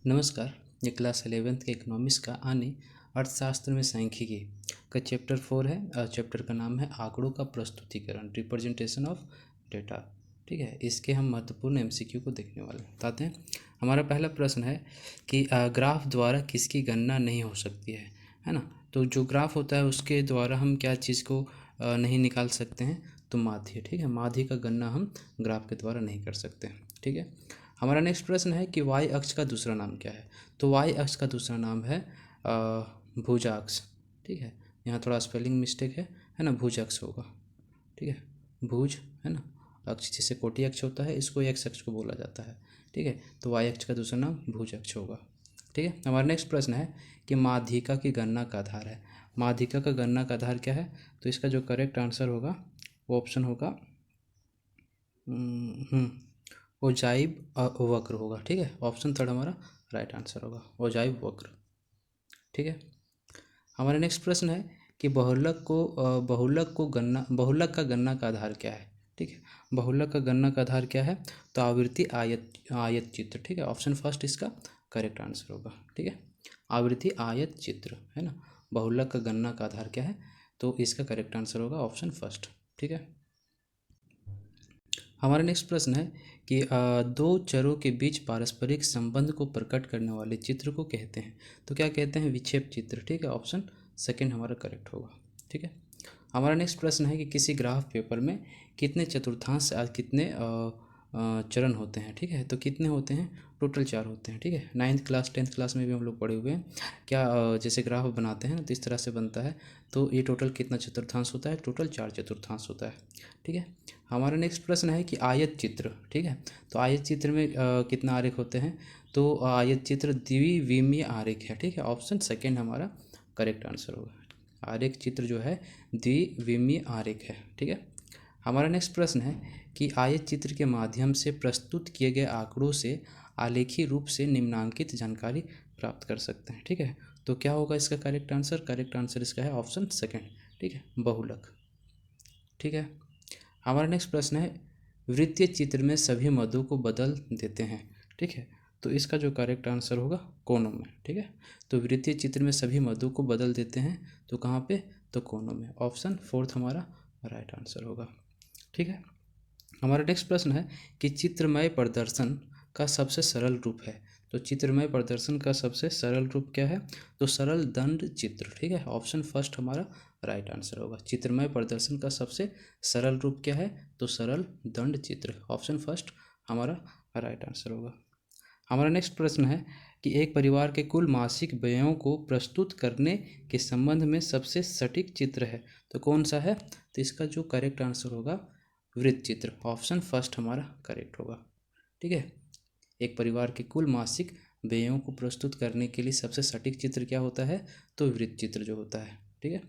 नमस्कार। ये class 11th के इकोनॉमिक्स का आने अर्थशास्त्र में सांख्यिकी का चैप्टर 4 है। चैप्टर का नाम है आंकड़ों का प्रस्तुतिकरण, रिप्रेजेंटेशन ऑफ डेटा। ठीक है, इसके हम महत्वपूर्ण एमसीक्यू को देखने वाले बताते हैं। हमारा पहला प्रश्न है कि ग्राफ द्वारा किसकी गणना नहीं हो सकती है ना। तो जो ग्राफ होता है उसके द्वारा हम क्या चीज़ को नहीं निकाल सकते हैं, तो माध्य। ठीक है, माध्य का गणना हम ग्राफ के द्वारा नहीं कर सकते। ठीक है, हमारा नेक्स्ट प्रश्न है कि वाई अक्ष का दूसरा नाम क्या है। तो वाई अक्ष का दूसरा नाम है भुजाक्ष। ठीक है, यहाँ थोड़ा स्पेलिंग मिस्टेक है ना, भुजाक्ष होगा। ठीक है, भुज है ना, अक्ष जैसे कोटि अक्ष होता है, इसको एक्स अक्ष को बोला जाता है। ठीक है, तो वाई अक्ष का दूसरा नाम भुज अक्ष होगा। ठीक है, हमारा नेक्स्ट प्रश्न है कि माध्यिका की गणना का आधार है। माध्यिका का गणना का आधार क्या है, तो इसका जो करेक्ट आंसर होगा वो ऑप्शन होगा ओजाइव वक्र होगा। ठीक है, ऑप्शन थर्ड हमारा राइट आंसर होगा, ओजाइव वक्र। ठीक है, हमारा नेक्स्ट प्रश्न है कि बहुलक का गणना का आधार क्या है। ठीक है, बहुलक का गणना का आधार क्या है, तो आवृत्ति आयत चित्र। ठीक है, ऑप्शन फर्स्ट इसका करेक्ट आंसर होगा। ठीक है, आवृत्ति आयत चित्र है ना, बहुलक का गणना का आधार क्या है, तो इसका करेक्ट आंसर होगा ऑप्शन फर्स्ट। ठीक है, हमारा नेक्स्ट प्रश्न है कि दो चरों के बीच पारस्परिक संबंध को प्रकट करने वाले चित्र को कहते हैं, तो क्या कहते हैं, विक्षेप चित्र। ठीक है, ऑप्शन सेकंड हमारा करेक्ट होगा। ठीक है, हमारा नेक्स्ट प्रश्न है कि किसी ग्राफ पेपर में कितने चतुर्थांश कितने चरण होते हैं। ठीक है, तो कितने होते हैं, टोटल 4 होते हैं। ठीक है, 9th क्लास 10th क्लास में भी हम लोग पढ़े हुए हैं। क्या जैसे ग्राफ बनाते हैं ना, तो इस तरह से बनता है। तो ये टोटल कितना चतुर्थांश होता है, टोटल 4 चतुर्थांश होता है। ठीक है, हमारा नेक्स्ट प्रश्न है कि आयत चित्र। ठीक है, तो आयत चित्र में कितना आरेख होते हैं, तो आयत चित्र द्विविमीय आरेख है। ठीक है, ऑप्शन सेकेंड हमारा करेक्ट आंसर होगा। आरेख चित्र जो है द्विविमीय आरेख है। ठीक है, हमारा नेक्स्ट प्रश्न है कि आयत चित्र के माध्यम से प्रस्तुत किए गए आंकड़ों से आलेखी रूप से निम्नांकित जानकारी प्राप्त कर सकते हैं। ठीक है, तो क्या होगा इसका करेक्ट आंसर, करेक्ट आंसर इसका है ऑप्शन सेकेंड। ठीक है, बहुलक। ठीक है, हमारा नेक्स्ट प्रश्न है वृत्तीय चित्र में सभी मदों को बदल देते हैं। ठीक है, तो इसका जो करेक्ट आंसर होगा कोनों में। ठीक है, तो वृत्तीय चित्र में सभी मदों को बदल देते हैं, तो कहाँ पे, तो कोनों में। ऑप्शन फोर्थ हमारा राइट आंसर होगा। ठीक है, हमारा नेक्स्ट प्रश्न है कि चित्रमय प्रदर्शन का सबसे सरल रूप है। तो चित्रमय प्रदर्शन का सबसे सरल रूप क्या है, तो सरल दंड चित्र। ठीक है, ऑप्शन फर्स्ट हमारा राइट आंसर होगा। चित्रमय प्रदर्शन का सबसे सरल रूप क्या है, तो सरल दंड चित्र, ऑप्शन फर्स्ट हमारा राइट आंसर होगा। हमारा नेक्स्ट प्रश्न है कि एक परिवार के कुल मासिक व्ययों को प्रस्तुत करने के संबंध में सबसे सटीक चित्र है, तो कौन सा है, तो इसका जो करेक्ट आंसर होगा वृत्त चित्र, ऑप्शन फर्स्ट हमारा करेक्ट होगा। ठीक है, एक परिवार के कुल मासिक व्ययों को प्रस्तुत करने के लिए सबसे सटीक चित्र क्या होता है, तो वृत्त चित्र जो होता है। ठीक है,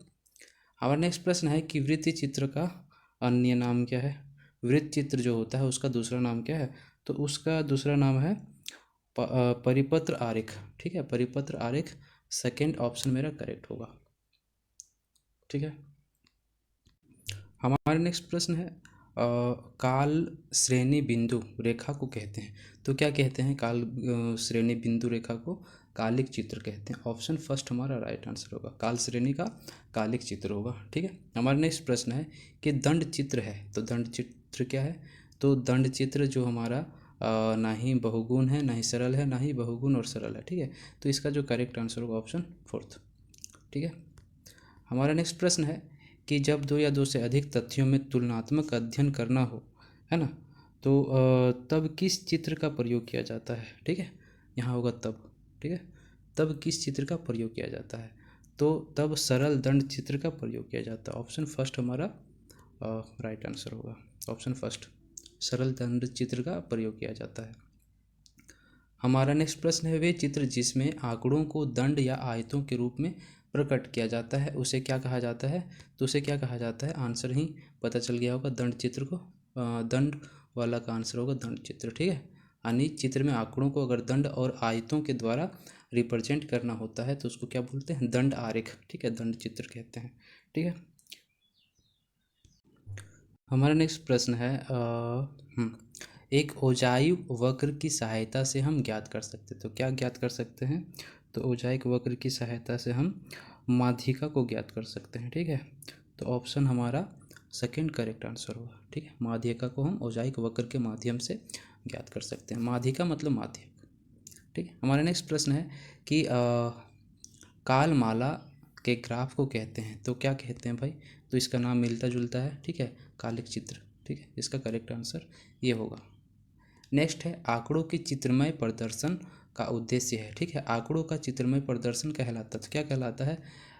हमारा नेक्स्ट प्रश्न है कि वृत्त चित्र का अन्य नाम क्या है। वृत्त चित्र जो होता है उसका दूसरा नाम क्या है, तो उसका दूसरा नाम है परिपत्र आरेख। ठीक है, परिपत्र आरेख सेकेंड ऑप्शन मेरा करेक्ट होगा। ठीक है, हमारा नेक्स्ट प्रश्न है काल श्रेणी बिंदु रेखा को कहते हैं, तो क्या कहते हैं, काल श्रेणी बिंदु रेखा को कालिक चित्र कहते हैं। ऑप्शन फर्स्ट हमारा राइट आंसर होगा, काल श्रेणी का कालिक चित्र होगा। ठीक है, हमारा नेक्स्ट प्रश्न है कि दंड चित्र है, तो दंड चित्र क्या है, तो दंड चित्र जो हमारा ना ही बहुगुण है, ना ही सरल है, ना ही बहुगुण और सरल है। ठीक है, तो इसका जो करेक्ट आंसर होगा ऑप्शन फोर्थ। ठीक है, हमारा नेक्स्ट प्रश्न है कि जब दो या दो से अधिक तथ्यों में तुलनात्मक अध्ययन करना हो, है ना, तो तब किस चित्र का प्रयोग किया जाता है। ठीक है, यहाँ होगा तब। ठीक है, तब किस चित्र का प्रयोग किया जाता है, तो तब सरल दंड चित्र का प्रयोग किया जाता है। ऑप्शन फर्स्ट हमारा राइट आंसर होगा, ऑप्शन फर्स्ट सरल दंड चित्र का प्रयोग किया जाता है। हमारा नेक्स्ट प्रश्न है वे चित्र जिसमें आंकड़ों को दंड या आयतों के रूप में प्रकट किया जाता है उसे क्या कहा जाता है, तो उसे क्या कहा जाता है, आंसर ही पता चल गया होगा, दंड चित्र को। दंड वाला का आंसर होगा दंड चित्र। ठीक है, यानी चित्र में आंकड़ों को अगर दंड और आयतों के द्वारा रिप्रेजेंट करना होता है तो उसको क्या बोलते हैं, दंड आरेख। ठीक है, दंड चित्र कहते हैं। ठीक है, हमारा नेक्स्ट प्रश्न है एक ओजाई वक्र की सहायता से हम ज्ञात कर सकते हैं। तो क्या ज्ञात कर सकते हैं? तो ओजाइक वक्र की सहायता से हम माध्यिका को ज्ञात कर सकते हैं। ठीक है, तो ऑप्शन हमारा सेकंड करेक्ट आंसर होगा। ठीक है, माध्यिका को हम ओजाइक वक्र के माध्यम से ज्ञात कर सकते हैं। माध्यिका मतलब माध्यक। ठीक है, हमारा नेक्स्ट प्रश्न है कि कालमाला के ग्राफ को कहते हैं। तो क्या कहते हैं भाई? तो इसका नाम मिलता जुलता है। ठीक है, कालिक चित्र। ठीक है, इसका करेक्ट आंसर ये होगा। नेक्स्ट है आंकड़ों की चित्रमय प्रदर्शन का उद्देश्य है। ठीक है, आंकड़ों का चित्रमय प्रदर्शन कहलाता है। तो क्या कहलाता है?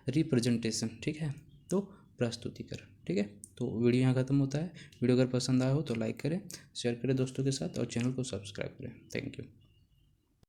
रिप्रेजेंटेशन। ठीक है, तो प्रस्तुतिकरण। ठीक है, तो वीडियो यहाँ खत्म होता है। वीडियो अगर पसंद आया हो तो लाइक करें, शेयर करें दोस्तों के साथ और चैनल को सब्सक्राइब करें। Thank you.